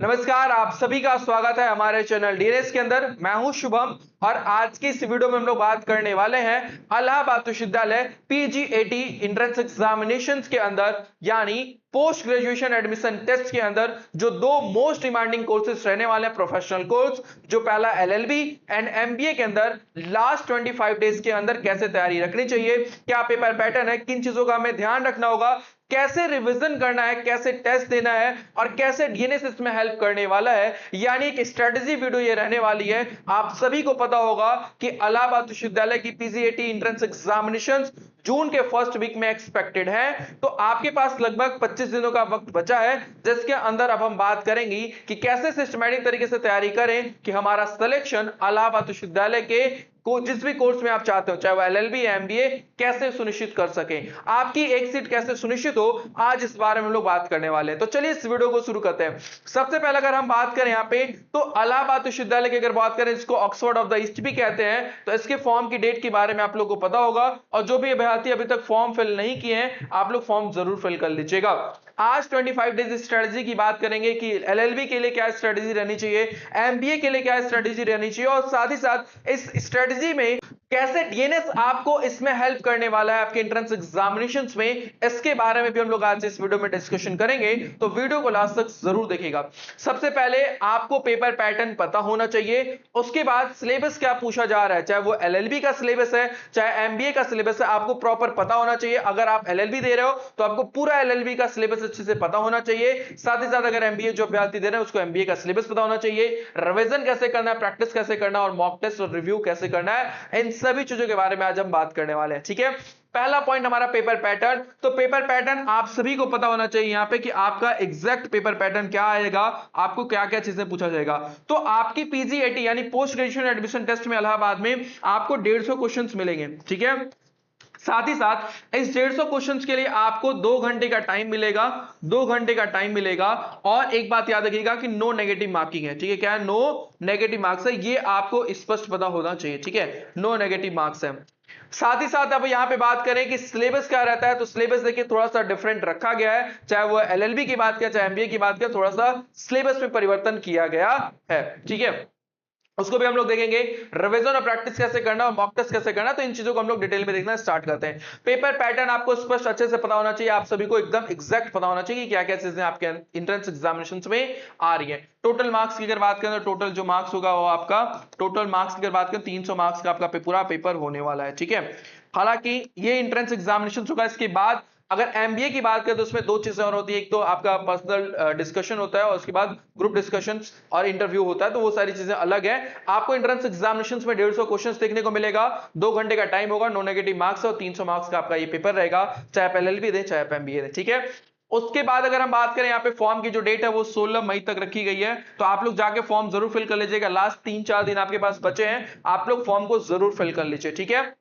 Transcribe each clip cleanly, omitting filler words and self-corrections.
नमस्कार, आप सभी का स्वागत है हमारे चैनल डीएनएस के अंदर। मैं हूं शुभम और आज की इस वीडियो में हम लोग बात करने वाले हैं इलाहाबाद विश्वविद्यालय पीजीएटी एंट्रेंस एग्जामिनेशंस के अंदर यानी पोस्ट ग्रेजुएशन एडमिशन टेस्ट के अंदर जो दो मोस्ट डिमांडिंग कोर्सेज रहने वाले हैं प्रोफेशनल कोर्स, जो पहला एलएलबी एंड एमबीए के अंदर लास्ट 25 डेज के अंदर कैसे तैयारी रखनी चाहिए, क्या पेपर पैटर्न है, किन चीजों का हमें ध्यान रखना होगा, कैसे रिवीजन करना है, कैसे टेस्ट देना है और कैसे डीएनएस इसमें हेल्प करने वाला है। यानी एक स्ट्रेटेजी वीडियो ये रहने वाली है। आप सभी को पता होगा कि इलाहाबाद विश्वविद्यालय की पीजीएटी एंट्रेंस एग्जामिनेशंस जून के फर्स्ट वीक में एक्सपेक्टेड है, तो आपके पास लगभग 25 दिनों का वक्त बचा है, जिसके अंदर अब हम बात करेंगे कि कैसे सिस्टमैटिक तरीके से तैयारी करें कि हमारा सिलेक्शन इलाहाबाद विश्वविद्यालय के को जिस भी कोर्स में आप चाहते हो, चाहे वो एलएलबी या एमबीए, कैसे सुनिश्चित कर सके, आपकी एक सीट कैसे सुनिश्चित हो, आज इस बारे में हम लोग बात करने वाले हैं। तो चलिए इस वीडियो को शुरू करते हैं। सबसे पहले अगर हम बात करें यहाँ पे, तो इलाहाबाद विश्वविद्यालय की अगर बात करें, इसको ऑक्सफोर्ड ऑफ द ईस्ट भी कहते हैं, तो इसके फॉर्म की डेट के बारे में आप लोग को पता होगा। और जो भी अभ्यर्थी अभी तक फॉर्म फिल नहीं किए हैं, आप लोग फॉर्म जरूर फिल कर लीजिएगा। आज 25 डेज स्ट्रेटजी की बात करेंगे कि एलएलबी के लिए क्या स्ट्रेटजी रहनी चाहिए, एमबीए के लिए क्या स्ट्रेटजी रहनी चाहिए, और साथ ही साथ इस स्ट्रेटजी में कैसे डीएनएस आपको इसमें हेल्प करने वाला है आपके एंट्रेंस एग्जामिनेशंस में, इसके बारे में भी हम लोग आज इस वीडियो में डिस्कशन करेंगे। तो वीडियो को लास्ट तक जरूर देखिएगा। सबसे पहले आपको पेपर पैटर्न पता होना चाहिए, उसके बाद सिलेबस क्या पूछा जा रहा है, चाहे वो एलएलबी का सिलेबस है चाहे एमबीए का सिलेबस है, आपको प्रॉपर पता होना चाहिए। अगर आप एलएलबी दे रहे हो तो आपको पूरा एलएलबी का सिलेबस अच्छे से पता होना चाहिए। साथ ही साथ अगर एमबीए जो अभ्यर्थी दे रहे हैं उसको एमबीए का सिलेबस पता होना चाहिए, रिवीजन कैसे करना है, प्रैक्टिस कैसे करना है और मॉक टेस्ट और रिव्यू कैसे करना है, इन सभी चीजों के बारे में आज हम बात करने वाले हैं। ठीक है, पहला पॉइंट हमारा पेपर पैटर्न। तो पेपर पैटर्न आप सभी को पता होना चाहिए यहां पे कि आपका एग्जैक्ट पेपर पैटर्न क्या आएगा, आपको क्या क्या चीजें पूछा जाएगा। तो आपकी पीजीएटी यानी पोस्ट ग्रेजुएशन एडमिशन टेस्ट में इलाहाबाद में आपको 150 क्वेश्चंस मिलेंगे। ठीक है, साथ ही साथ इस 150 क्वेश्चंस के लिए आपको 2 घंटे का टाइम मिलेगा, 2 घंटे का टाइम मिलेगा। और एक बात याद रखिएगा कि नो नेगेटिव मार्किंग है। ठीक है, क्या है, नो नेगेटिव मार्क्स है, ये आपको स्पष्ट पता होना चाहिए। ठीक है, नो नेगेटिव मार्क्स है। साथ ही साथ अब यहां पे बात करें कि सिलेबस क्या रहता है, तो सिलेबस देखिए थोड़ा सा डिफरेंट रखा गया है, चाहे वो एलएलबी की बात करें चाहे एमबीए की बात करें, थोड़ा सा सिलेबस में परिवर्तन किया गया है। ठीक है, उसको भी हम लोग देखेंगे, रिवीजन और प्रैक्टिस कैसे करना और मॉक टेस्ट कैसे करना, तो इन चीजों को हम लोग डिटेल में देखना स्टार्ट करते हैं। पेपर पैटर्न आपको स्पष्ट अच्छे से पता होना चाहिए, आप सभी को एकदम एग्जैक्ट पता होना चाहिए कि क्या क्या चीजें आपके एंट्रेंस एग्जामिनेशंस में आ रही है। टोटल मार्क्स की अगर बात करें तो टोटल जो मार्क्स होगा वो आपका, टोटल मार्क्स की अगर बात करें 300 मार्क्स का आपका पूरा पेपर होने वाला है। ठीक है, हालांकि ये एंट्रेंस एग्जामिनेशन होगा, इसके बाद अगर एमबीए की बात करें तो उसमें दो चीजें और होती है, एक तो आपका पर्सनल डिस्कशन होता है और उसके बाद ग्रुप डिस्कशन और इंटरव्यू होता है, तो वो सारी चीजें अलग है। आपको एंट्रेंस एग्जामिनेशंस में 150 क्वेश्चंस देखने को मिलेगा, 2 घंटे का टाइम होगा, नो नेगेटिव मार्क्स और 300 मार्क्स का आपका ये पेपर रहेगा, चाहे आप एलएलबी दें चाहे आप एमबीए दें। ठीक है, उसके बाद अगर हम बात करें यहाँ पे फॉर्म की जो डेट है वो 16 मई तक रखी गई है, तो आप लोग जाके फॉर्म जरूर फिल कर लीजिएगा। लास्ट 3-4 दिन आपके पास बचे हैं, आप लोग फॉर्म को जरूर फिल कर लीजिए। ठीक है,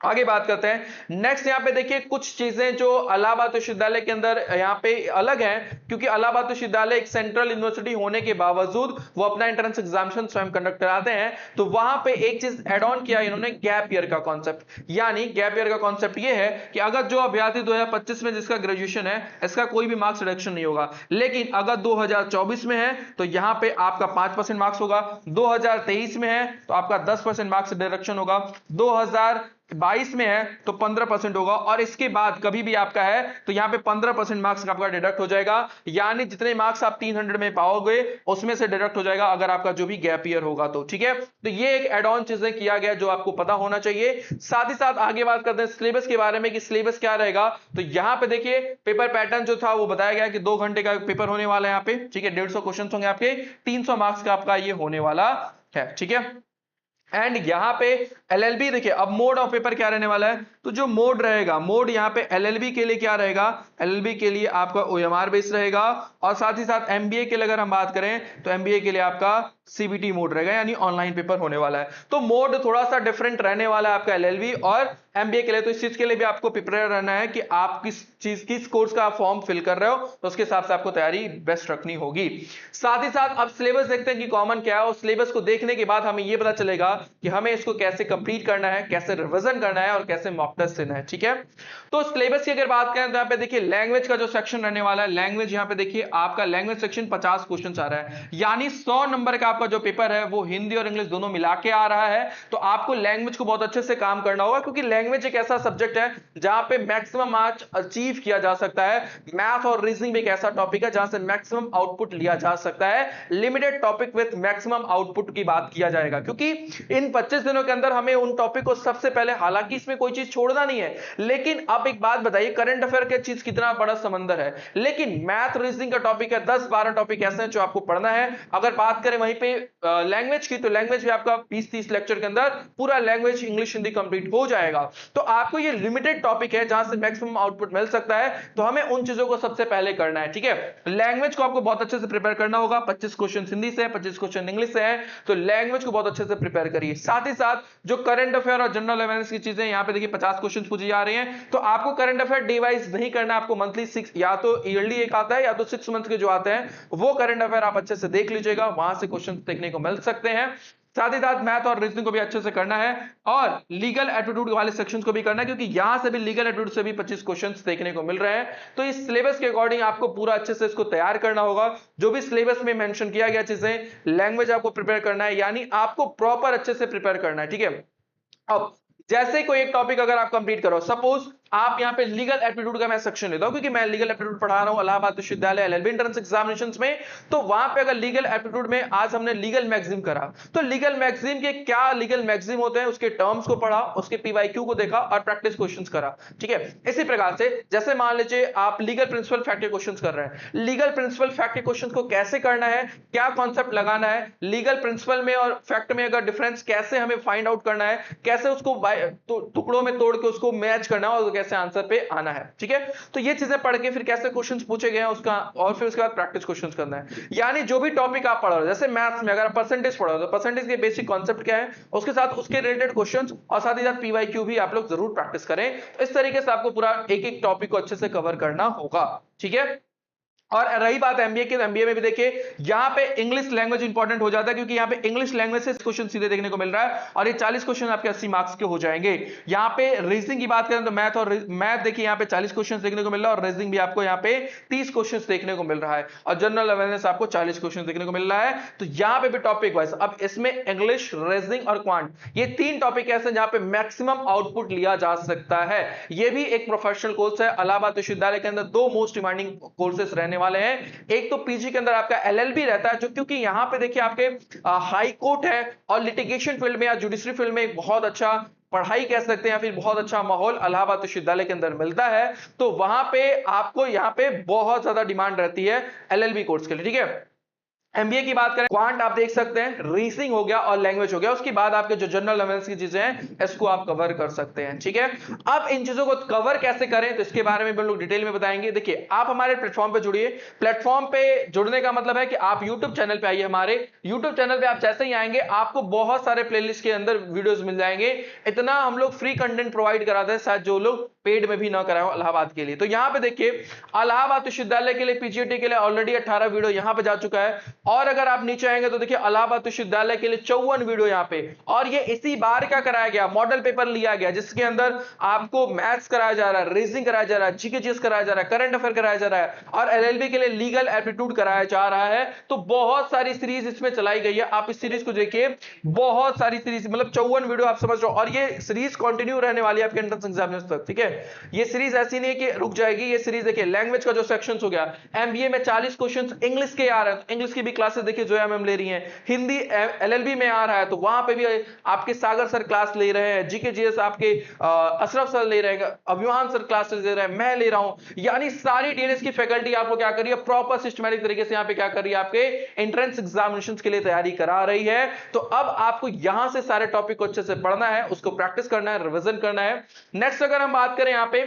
आगे बात करते हैं। नेक्स्ट यहाँ पे देखिए कुछ चीजें जो इलाहाबाद विश्वविद्यालय के अंदर यहाँ पे अलग हैं, क्योंकि इलाहाबाद विश्वविद्यालय एक सेंट्रल यूनिवर्सिटी होने के बावजूद वो अपना एंट्रेंस एग्जामिनेशन स्वयं कंडक्ट कराते हैं। तो वहां पे एक चीज एड ऑन किया इन्होंने, गैप ईयर का कॉन्सेप्ट। यानी गैप ईयर का कॉन्सेप्ट ये है कि अगर जो अभ्यर्थी 2025 में जिसका ग्रेजुएशन है, इसका कोई भी मार्क्स रिडक्शन नहीं होगा, लेकिन अगर 2024 में है तो यहाँ पे आपका 5% मार्क्स होगा, 2023 में है तो आपका 10% मार्क्स डिडक्शन होगा, 2022 में है तो 15% होगा, और इसके बाद कभी भी आपका है तो यहां पे 15% मार्क्स आपका डिडक्ट हो जाएगा। यानी जितने मार्क्स आप 300 में पाओगे उसमें से डिडक्ट हो जाएगा अगर आपका जो भी गैप ईयर होगा तो। ठीक है, तो ये एक एड ऑन चीजें किया गया जो आपको पता होना चाहिए। साथ ही साथ आगे बात करते हैं सिलेबस के बारे में कि सिलेबस क्या रहेगा। तो यहां पे देखिए पेपर पैटर्न जो था वो बताया गया कि 2 घंटे का पेपर होने वाला है यहाँ पे। ठीक है, 150 क्वेश्चन होंगे आपके, 300 मार्क्स का आपका ये होने वाला है। ठीक है, एंड यहां पे एलएलबी देखिए, अब मोड ऑफ पेपर क्या रहने वाला है, तो जो मोड रहेगा, मोड यहां पे एलएलबी के लिए क्या रहेगा, एलएलबी के लिए आपका ओएमआर बेस रहेगा, और साथ ही साथ एमबीए के लिए अगर हम बात करें तो एमबीए के लिए आपका सीबीटी मोड रहेगा, यानी ऑनलाइन पेपर होने वाला है। तो मोड थोड़ा सा डिफरेंट रहने वाला है आपका एलएलबी और एमबीए के लिए। तो इस चीज के लिए भी आपको प्रिपेयर रहना है कि आप किस कोर्स का फॉर्म फिल कर रहे हो, तो उसके हिसाब से आपको तैयारी बेस्ट रखनी होगी। साथ ही साथ अब सिलेबस देखते हैं कि कॉमन क्या है, और सिलेबस को देखने के बाद हमें यह पता चलेगा कि हमें इसको कैसे कंप्लीट करना है, कैसे रिवीजन करना है और कैसे मॉक टॉप 10 दिन है, ठीक है। तो सिलेबस की अगर बात करें तो यहाँ पे देखिए लैंग्वेज का जो सेक्शन रहने वाला है, लैंग्वेज यहाँ पे देखिए आपका लैंग्वेज सेक्शन 50 क्वेश्चन आ रहा है, यानी 100 नंबर का आपका जो पेपर है वो हिंदी और इंग्लिश दोनों मिला के आ रहा है। तो आपको लैंग्वेज को बहुत अच्छे से काम करना होगा, क्योंकि लैंग्वेज एक ऐसा सब्जेक्ट है जहां पे मैक्सिमम मार्क्स अचीव किया जा सकता है। मैथ और रीजनिंग भी एक ऐसा टॉपिक है जहां से मैक्सिमम आउटपुट लिया जा सकता है। Limited topic with maximum output की बात किया जाएगा, क्योंकि इन 25 दिनों के अंदर हमें उन टॉपिक को सबसे पहले, हालांकि इसमें कोई चीज छोड़ना नहीं है, लेकिन अब एक बात बताइए, करंट अफेयर की चीज कितना बड़ा समंदर है, लेकिन मैथ रीजनिंग का टॉपिक है, 10-12 टॉपिक ऐसे हैं जो आपको पढ़ना है। अगर बात करें वहीं पे लैंग्वेज की, तो लैंग्वेज भी आपका 20-30 लेक्चर के अंदर पूरा लैंग्वेज इंग्लिश हिंदी कंप्लीट हो जाएगा। तो आपको ये लिमिटेड टॉपिक है जहां से मैक्सिमम आउटपुट मिल सकता है, तो हमें उन चीजों को सबसे पहले करना है, ठीक है। लैंग्वेज को आपको बहुत अच्छे से प्रिपेयर करना होगा। 25 क्वेश्चन हिंदी से, 25 क्वेश्चन इंग्लिश से है, तो लैंग्वेज को बहुत अच्छे से प्रिपेयर करिए। साथ ही साथ जो करंट अफेयर और जनरल अवेयरनेस की चीजें यहाँ पे देखिए 50 क्वेश्चन पूछी जा रही हैं, तो आपको करंट अफेयर डे वाइज नहीं करना, आपको मंथली 6 या तो ईयरली एक आता है या तो 6 मंथ के जो आते हैं वो करंट अफेयर आप अच्छे से देख लीजिएगा, वहां से क्वेश्चन देखने को मिल सकते हैं। साथ ही साथ मैथ और रीजनिंग को भी अच्छे से करना है, और लीगल एप्टीट्यूड वाले सेक्शंस को भी करना है, क्योंकि यहां से भी लीगल एप्टीट्यूड से भी 25 क्वेश्चंस देखने को मिल रहे हैं। तो इस सिलेबस के अकॉर्डिंग आपको पूरा अच्छे से इसको तैयार करना होगा। जो भी सिलेबस में मेंशन किया गया चीजें, लैंग्वेज आपको प्रिपेयर करना है, यानी आपको प्रॉपर अच्छे से प्रिपेयर करना है, ठीक है। अब जैसे कोई एक टॉपिक अगर आप कंप्लीट करो, सपोज आप यहां पे लीगल एप्टीट्यूड का मैं सेक्शन लेता हूं, क्योंकि मैं लीगल एप्टीट्यूड पढ़ा रहा हूं इलाहाबाद विश्वविद्यालय एलएलबी एंट्रेंस एग्जामिनेशंस में, तो वहां पे अगर लीगल एप्टीट्यूड में आज हमने लीगल मैगजीन करा, तो लीगल मैगजीन के क्या लीगल मैगजीन होते हैं उसके टर्म्स को पढ़ा, उसके पीवाईक्यू को देखा और प्रैक्टिस क्वेश्चंस करा, ठीक है। इसी प्रकार से जैसे मान लीजिए आप लीगल प्रिंसिपल फैक्ट के क्वेश्चंस कर रहे हैं, लीगल प्रिंसिपल फैक्ट के क्वेश्चंस को कैसे करना है, क्या कॉन्सेप्ट लगाना है, लीगल प्रिंसिपल में और फैक्ट में अगर डिफरेंस कैसे हमें फाइंड आउट करना है, कैसे उसको टुकड़ों में तोड़ के उसको मैच करना है और कैसे आंसर पे आना है, ठीक है। तो ये चीजें पढ़ के फिर कैसे क्वेश्चंस पूछे गए हैं उसका, और फिर उसके बाद प्रैक्टिस क्वेश्चंस करना है। यानी जो भी टॉपिक आप पढ़ रहे हो, जैसे मैथ्स में अगर आप परसेंटेज पढ़ रहे हो तो परसेंटेज के बेसिक कॉन्सेप्ट क्या है, उसके साथ उसके रिलेटेड क्वेश्चंस और साथ ही साथ पीवाईक्यू भी आप लोग जरूर प्रैक्टिस करें। इस तरीके से आपको पूरा एक एक टॉपिक को अच्छे से कवर करना होगा, ठीक है। और रही बात एमबीए की, तो एमबीए में भी देखिए यहां पे इंग्लिश लैंग्वेज इंपॉर्टेंट हो जाता है, क्योंकि यहां पे इंग्लिश लैंग्वेज से क्वेश्चन सीधे देखने को मिल रहा है, और ये 40 क्वेश्चन आपके 80 मार्क्स के हो जाएंगे। यहां पे रीजनिंग की बात करें तो मैथ देखिए यहां पे 40 क्वेश्चन देखने को मिल रहा है, और रीजनिंग भी आपको यहां पे 30 क्वेश्चन देखने को मिल रहा है, और जनरल अवेयरनेस आपको 40 क्वेश्चन देखने को मिल रहा है। तो यहां पे भी टॉपिक वाइज, अब इसमें इंग्लिश, रीजनिंग और क्वांट, ये 3 टॉपिक ऐसे जहां पे मैक्सिमम आउटपुट लिया जा सकता है। ये भी एक प्रोफेशनल कोर्स है, इलाहाबाद विश्वविद्यालय के अंदर 2 मोस्ट डिमांडिंग कोर्सेज रहने वाले हैं। एक तो पीजी के अंदर आपका एलएलबी रहता है, जो क्योंकि यहां पे देखिए आपके हाई कोर्ट है, और लिटिगेशन फील्ड में या जुडिशरी फील्ड में एक बहुत अच्छा पढ़ाई कह सकते हैं, फिर बहुत अच्छा माहौल इलाहाबाद विश्वविद्यालय के अंदर मिलता है। तो वहां पे आपको यहां पे बहुत ज्यादा डिमांड रहती है एलएलबी कोर्स के लिए, ठीक है। एमबीए की बात करें, क्वांट आप देख सकते हैं, रीजनिंग हो गया और लैंग्वेज हो गया, उसके बाद आपके जो जनरल अवेयरनेस की चीजें हैं इसको आप कवर कर सकते हैं, ठीक है। अब इन चीजों को कवर कैसे करें, तो इसके बारे में हम लोग डिटेल में बताएंगे। देखिए आप हमारे प्लेटफॉर्म पे जुड़िए। प्लेटफॉर्म पे जुड़ने का मतलब है कि आप यूट्यूब चैनल पे आइए, हमारे यूट्यूब चैनल पे आप जैसे ही आएंगे आपको बहुत सारे प्लेलिस्ट के अंदर वीडियोस मिल जाएंगे। इतना हम लोग फ्री कंटेंट प्रोवाइड कराते हैं, शायद जो लोग पेड में भी ना कराए हो इलाहाबाद के लिए। तो यहां पे देखिए इलाहाबाद विश्वविद्यालय के लिए पीजीटी के लिए ऑलरेडी 18 वीडियो यहां पे जा चुका है, और अगर आप नीचे आएंगे तो देखिए इलाहाबाद विश्वविद्यालय के लिए 54 वीडियो यहां पे, और ये इसी बार क्या कराया गया, मॉडल पेपर लिया गया, जिसके अंदर आपको मैथ्स कराया जा रहा है, रीजनिंग कराया जा रहा है, जीके जीएस कराया जा रहा है, करंट अफेयर कराया जा रहा है, और एलएलबी के लिए लीगल एप्टीट्यूड कराया जा रहा है। तो बहुत सारी सीरीज इसमें चलाई गई है, आप इस सीरीज को देखिए, बहुत सारी सीरीज, मतलब 54 वीडियो आप समझ रहे हो, और ये सीरीज कंटिन्यू रहने वाली है आपके एंट्रेंस एग्जामिनेशन तक, ठीक है। ये सीरीज ऐसी नहीं है कि रुक जाएगी, ये सीरीज देखिए लैंग्वेज का जो सेक्शन हो गया, एमबीए में 40 क्वेश्चन इंग्लिश के आ रहे हैं, इंग्लिश की भी क्लासेस देखिए जो मैम ले रही हैं, हिंदी एलएलबी में आ रहा है तो वहां पे भी आपके सागर सर क्लास ले रहे हैं, जीके जीएस आपके अशरफ सर ले रहे हैं, अभिमान सर क्लासेस ले रहे हैं, मैं ले रहा हूं। यानी सारी डीएलएस की फैकल्टी आपको क्या कर रही है, प्रॉपर सिस्टमैटिक तरीके से यहां पे क्या कर रही है, आपके एंट्रेंस एग्जामिनेशंस के लिए तैयारी करा रही है। तो अब आपको यहां से सारे टॉपिक को अच्छे से पढ़ना है, उसको प्रैक्टिस करना है, रिवीजन करना है। नेक्स्ट अगर हम बात करें यहां पे,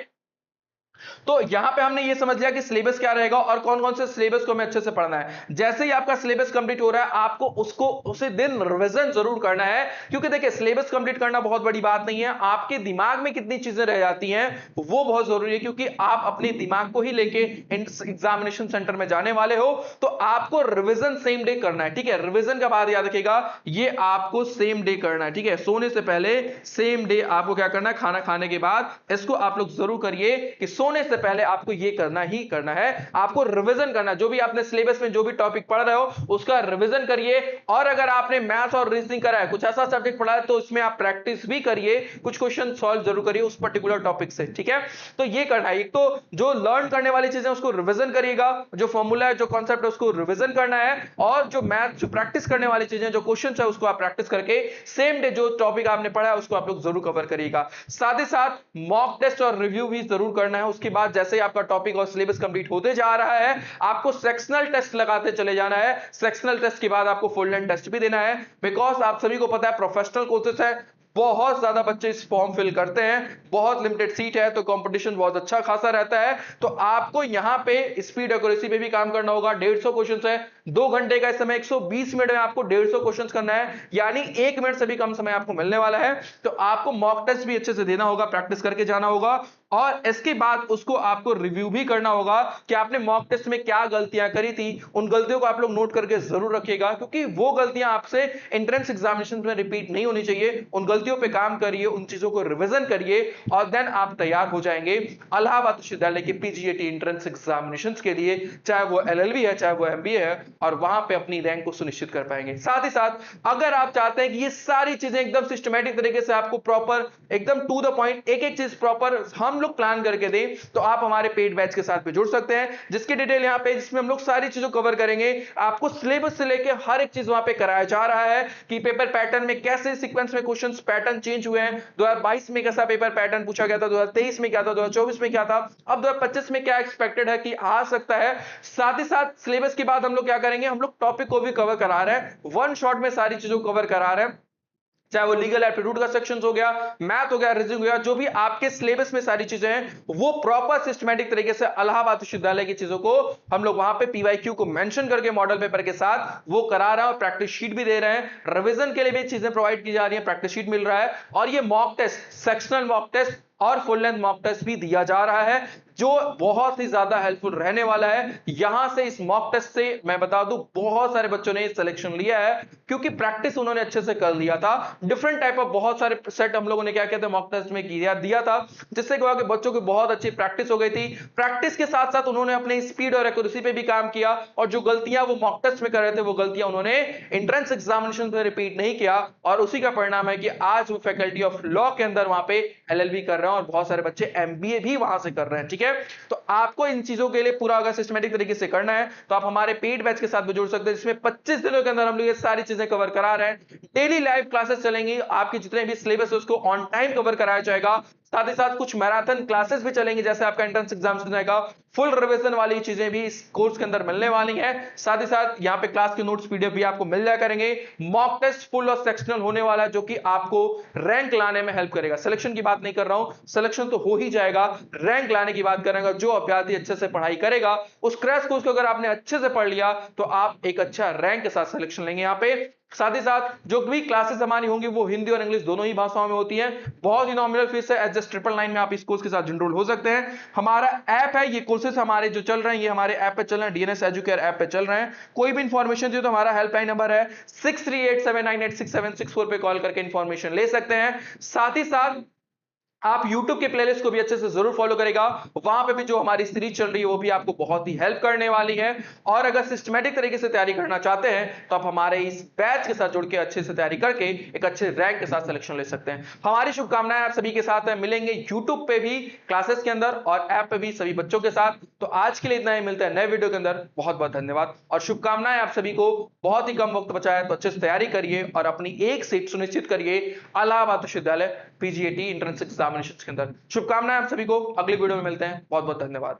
तो यहां पे हमने ये समझ लिया कि सिलेबस क्या रहेगा और कौन कौन से सिलेबस को हमें अच्छे से पढ़ना है। जैसे ही आपका सिलेबस कंप्लीट हो रहा है आपको उसको उसी दिन रिवीजन जरूर करना है, क्योंकि देखिए सिलेबस कंप्लीट करना बहुत बड़ी बात नहीं है, आपके दिमाग में कितनी चीजें रह जाती हैं वो बहुत जरूरी है, क्योंकि आप अपने दिमाग को ही लेके एग्जामिनेशन सेंटर में जाने वाले हो। तो आपको रिवीजन सेम डे करना है, ठीक है। रिवीजन का बात याद रखिएगा, ये आपको सेम डे करना है, ठीक है। सोने से पहले सेम डे आपको क्या करना है, खाना खाने के बाद इसको आप लोग जरूर करिए कि सोने से पहले आपको ये करना ही करना है, आपको रिवीजन करना है। जो भी आपने सिलेबस में जो भी टॉपिक पढ़ रहे हो उसका रिवीजन करिए। और अगर आपने मैथ्स और रीजनिंग करा है, कुछ ऐसा सब्जेक्ट पढ़ा है, तो उसमें आप प्रैक्टिस भी करिए, कुछ क्वेश्चन सॉल्व जरूर करिए उस पर्टिकुलर टॉपिक से, ठीक है। तो ये करना है। एक तो जो लर्न करने वाली चीजें उसको रिवीजन करिएगा, जो फॉर्मूला है जो कॉन्सेप्ट है उसको रिवीजन करना है, और जो मैथ जो प्रैक्टिस करने वाली चीजें जो क्वेश्चन है उसको आप प्रैक्टिस करके सेम डे जो टॉपिक आपने पढ़ा है उसको आप लोग जरूर कवर करिएगा। साथ ही साथ मॉक टेस्ट और रिव्यू भी जरूर करना है। उसके बाद जैसे ही आपका टॉपिक और सिलेबस कंप्लीट होते जा रहा है आपको सेक्शनल टेस्ट लगाते चले जाना है। सेक्शनल टेस्ट के बाद आपको फुल लेंथ टेस्ट भी देना है, बिकॉज आप सभी को पता है प्रोफेशनल कोर्सेस है, बहुत ज्यादा बच्चे इस फॉर्म फिल करते हैं, बहुत लिमिटेड सीट है, तो कंपटीशन बहुत अच्छा खासा रहता है। तो आपको यहां पे स्पीड एक्यूरेसी पे भी काम करना होगा। 150 क्वेश्चंस है, 2 घंटे का समय, 120 मिनट में आपको 150 क्वेश्चंस करना है, यानी 1 मिनट से भी कम समय आपको मिलने वाला है। तो आपको मॉक टेस्ट भी अच्छे से देना होगा, प्रैक्टिस करके जाना होगा, और इसके बाद उसको आपको रिव्यू भी करना होगा कि आपने मॉक टेस्ट में क्या गलतियां करी थी। उन गलतियों को आप लोग नोट करके जरूर रखिएगा, क्योंकि वो गलतियां आपसे एंट्रेंस एग्जामिनेशन में रिपीट नहीं होनी चाहिए। उन गलतियों पे काम करिए, उन चीजों को रिवीजन करिए, और देन आप तैयार हो जाएंगे इलाहाबाद विश्वविद्यालय के पीजीएटी एंट्रेंस एग्जामिनेशन के लिए, चाहे वो एलएलबी है चाहे वो एमबीए है, और वहां पे अपनी रैंक को सुनिश्चित कर पाएंगे। साथ ही साथ अगर आप चाहते हैं कि ये सारी चीजें एकदम सिस्टमैटिक तरीके से आपको प्रॉपर एकदम टू द पॉइंट एक एक चीज प्रॉपर हम लोग प्लान करके दें, तो आप हमारे पेड बैच के साथ भी जुड़ सकते हैं, जिसकी डिटेल यहां पे, जिसमें हम लोग सारी चीजों कवर करेंगे। आपको सिलेबस से लेके हर एक चीज वहां पे कराया जा रहा है कि पेपर पैटर्न में कैसे सीक्वेंस में क्वेश्चंस पैटर्न चेंज हुए हैं। 2022 में कैसा पेपर पैटर्न पूछा गया था, 2023 में क्या था, 2024 में क्या था, अब 2025 में क्या एक्सपेक्टेड है कि आ सकता है। साथ ही साथ सिलेबस के बाद हम लोग क्या करेंगे, हम लोग टॉपिक को भी कवर करा रहे हैं, वन शॉट में सारी चीजों को कवर करा रहे हैं, चाहे वो लीगल एप्टीट्यूड का सेक्शन हो गया, मैथ हो गया, रीजनिंग हो गया, जो भी आपके सिलेबस में सारी चीजें हैं वो प्रॉपर सिस्टमैटिक तरीके से इलाहाबाद विश्वविद्यालय की चीजों को हम लोग वहां पे पीवाईक्यू को मेंशन करके मॉडल पेपर के साथ वो करा रहे हैं, और प्रैक्टिस शीट भी दे रहे हैं, रिवीजन के लिए भी चीजें प्रोवाइड की जा रही है, प्रैक्टिस शीट मिल रहा है, और ये mock test, sectional mock test और फुल लेंथ मॉक टेस्ट भी दिया जा रहा है, जो बहुत ही ज्यादा हेल्पफुल रहने वाला है। यहां से इस मॉक टेस्ट से मैं बता दूं बहुत सारे बच्चों ने सिलेक्शन लिया है, क्योंकि प्रैक्टिस उन्होंने अच्छे से कर लिया था। डिफरेंट टाइप ऑफ बहुत सारे सेट हम लोगों ने क्या कहते हैं मॉक टेस्ट में दिया था, जिससे क्या कि बच्चों की बहुत अच्छी प्रैक्टिस हो गई थी। प्रैक्टिस के साथ साथ उन्होंने अपने स्पीड और एक्यूरेसी पे भी काम किया, और जो गलतियां वो मॉक टेस्ट में कर रहे थे वो गलतियां उन्होंने एंट्रेंस एग्जामिनेशन में रिपीट नहीं किया, और उसी का परिणाम है कि आज वो फैकल्टी ऑफ लॉ के अंदर वहां पे एलएलबी कर रहे हैं, और बहुत सारे बच्चे एमबीए भी वहां से कर रहे हैं, ठीक है। तो आपको इन चीजों के लिए पूरा अगर सिस्टमैटिक तरीके से करना है तो आप हमारे पेड बैच के साथ भी जुड़ सकते हैं, जिसमें 25 दिनों के अंदर हम लोग ये सारी चीजें कवर करा रहे हैं। डेली लाइव क्लासेस चलेंगी, आपकी जितने भी सिलेबस है उसको ऑन टाइम कवर कराया जाएगा। साथ ही साथ कुछ मैराथन क्लासेस भी चलेंगी, जैसे आपका एंट्रेंस एग्जाम हो जाएगा, फुल रिवीजन वाली चीजें भी इस कोर्स के अंदर मिलने वाली हैं। साथ ही साथ यहाँ पे क्लास के नोट्स पीडीएफ भी आपको मिल जाया करेंगे। मॉक टेस्ट फुल और सेक्शनल होने वाला है, जो कि आपको रैंक लाने में हेल्प करेगा। सिलेक्शन की बात नहीं कर रहा हूं, सिलेक्शन तो हो ही जाएगा, रैंक लाने की बात करेंगे। जो अभ्यर्थी अच्छे से पढ़ाई करेगा, उस क्रैश कोर्स को अगर आपने अच्छे से पढ़ लिया तो आप एक अच्छा रैंक के साथ सिलेक्शन लेंगे यहाँ पे। साथ ही साथ जो भी क्लासेस हमारी होंगी वो हिंदी और इंग्लिश दोनों ही भाषाओं में होती हैं, बहुत ही नॉमिनल फीस है, @999 में आप इस कोर्स के साथ एनरोल हो सकते हैं। हमारा ऐप है, ये कोर्सेस हमारे जो चल रहे हैं ये हमारे ऐप पे चल रहे हैं, डीएनएस एजुकेयर ऐप पे चल रहे हैं। कोई भी इंफॉर्मेशन चाहिए तो हमारा हेल्पलाइन नंबर है 6387986764 पे कॉल करके इंफॉर्मेशन ले सकते हैं। साथ ही साथ आप YouTube के प्लेलिस्ट को भी अच्छे से जरूर फॉलो करेगा, वहां पे भी जो हमारी सीरीज चल रही है वो भी आपको बहुत ही हेल्प करने वाली है। और अगर सिस्टमैटिक तरीके से तैयारी करना चाहते हैं तो आप हमारे इस बैच के साथ जुड़ के अच्छे से तैयारी करके एक अच्छे रैंक के साथ सिलेक्शन ले सकते हैं। हमारी शुभकामनाएं आप सभी के साथ है, मिलेंगे YouTube पे भी क्लासेस के अंदर और ऐप पे भी सभी बच्चों के साथ। तो आज के लिए इतना ही, मिलता है नए वीडियो के अंदर। बहुत बहुत धन्यवाद और शुभकामनाएं आप सभी को। बहुत ही कम वक्त बचा है तो अच्छे से तैयारी करिए और अपनी एक सीट सुनिश्चित करिए इलाहाबाद विश्वविद्यालय पीजीएटी एंट्रेंस एग्जामिनेशन के अंदर। शुभकामनाएं आप सभी को, अगली वीडियो में मिलते हैं। बहुत बहुत धन्यवाद।